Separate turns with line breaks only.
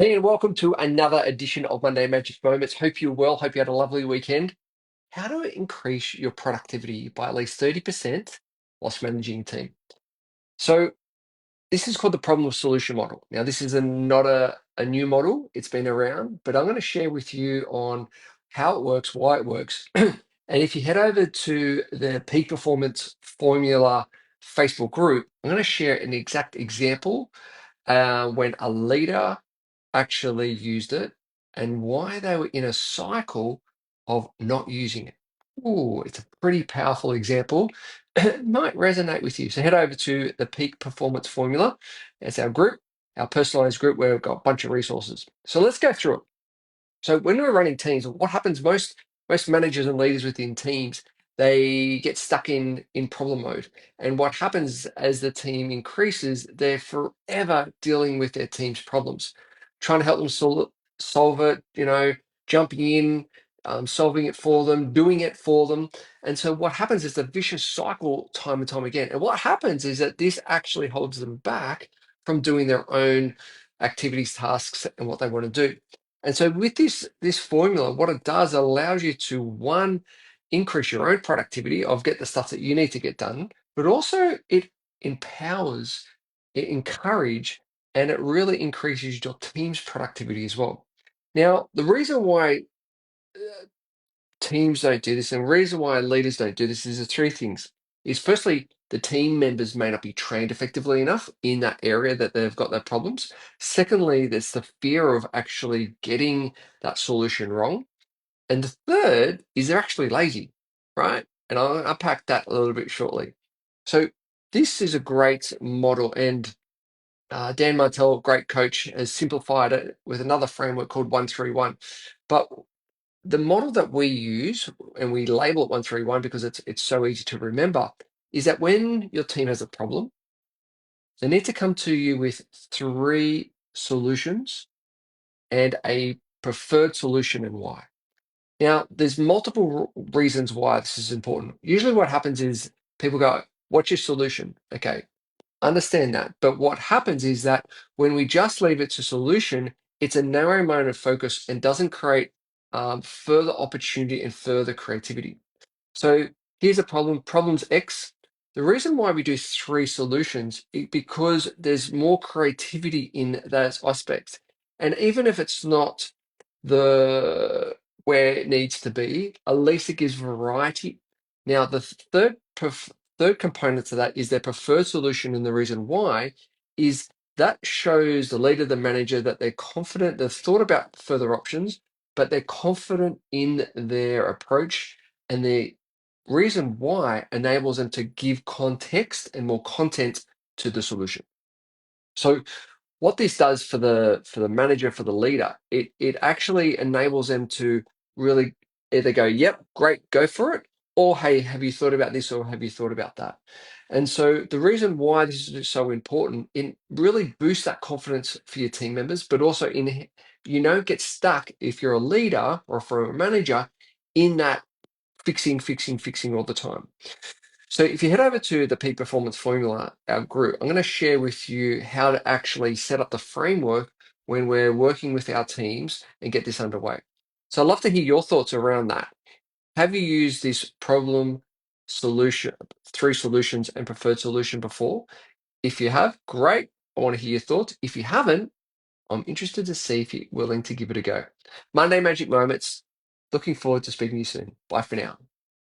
Hey, and welcome to another edition of Monday Magic Moments. Hope you're well. Hope you had a lovely weekend. How to increase your productivity by at least 30% whilst managing a team? So, this is called the problem solution model. Now, this is not a new model, it's been around, but I'm going to share with you on how it works, why it works. And if you head over to the Peak Performance Formula Facebook group, I'm going to share an exact example when a leader actually used it and why they were in a cycle of not using it. Oh, it's a pretty powerful example. It might resonate with you. So head over to the Peak Performance Formula. It's our group, our personalized group where we've got a bunch of resources. So let's go through it. So when we're running teams, what happens most managers and leaders within teams, they get stuck in problem mode. And what happens as the team increases, they're forever dealing with their team's problems, trying to help them solve it, jumping in, solving it for them, doing it for them. And so what happens is a vicious cycle time and time again. And what happens is that this actually holds them back from doing their own activities, tasks, and what they want to do. And so with this formula, what it does allows you to, one, increase your own productivity of get the stuff that you need to get done, but also it empowers, it encourage, and it really increases your team's productivity as well. Now, the reason why teams don't do this and the reason why leaders don't do this is the three things. Is firstly, the team members may not be trained effectively enough in that area that they've got their problems. Secondly, there's the fear of actually getting that solution wrong. And the third is they're actually lazy, right? And I'll unpack that a little bit shortly. So this is a great model, and Dan Martell, great coach, has simplified it with another framework called 131. But the model that we use, and we label it 131 because it's so easy to remember, is that when your team has a problem, they need to come to you with three solutions and a preferred solution and why. Now, there's multiple reasons why this is important. Usually what happens is people go, what's your solution? Okay, understand that. But what happens is that when we just leave it to solution, it's a narrow moment of focus and doesn't create further opportunity and further creativity. So here's a problem, problems X. The reason why we do three solutions is because there's more creativity in those aspects. And even if it's not the where it needs to be, at least it gives variety. Now, the third component to that is their preferred solution, and the reason why is that shows the leader, the manager, that they're confident, they've thought about further options, but they're confident in their approach, and the reason why enables them to give context and more content to the solution. So what this does for the manager, for the leader, it actually enables them to really either go, yep, great, go for it, or hey, have you thought about this or have you thought about that? And so the reason why this is so important, it really boosts that confidence for your team members, but also get stuck if you're a leader or for a manager in that fixing all the time. So if you head over to the Peak Performance Formula, our group, I'm going to share with you how to actually set up the framework when we're working with our teams and get this underway. So I'd love to hear your thoughts around that. Have you used this problem solution, three solutions and preferred solution before? If you have, great. I want to hear your thoughts. If you haven't, I'm interested to see if you're willing to give it a go. Monday Magic Moments. Looking forward to speaking to you soon. Bye for now.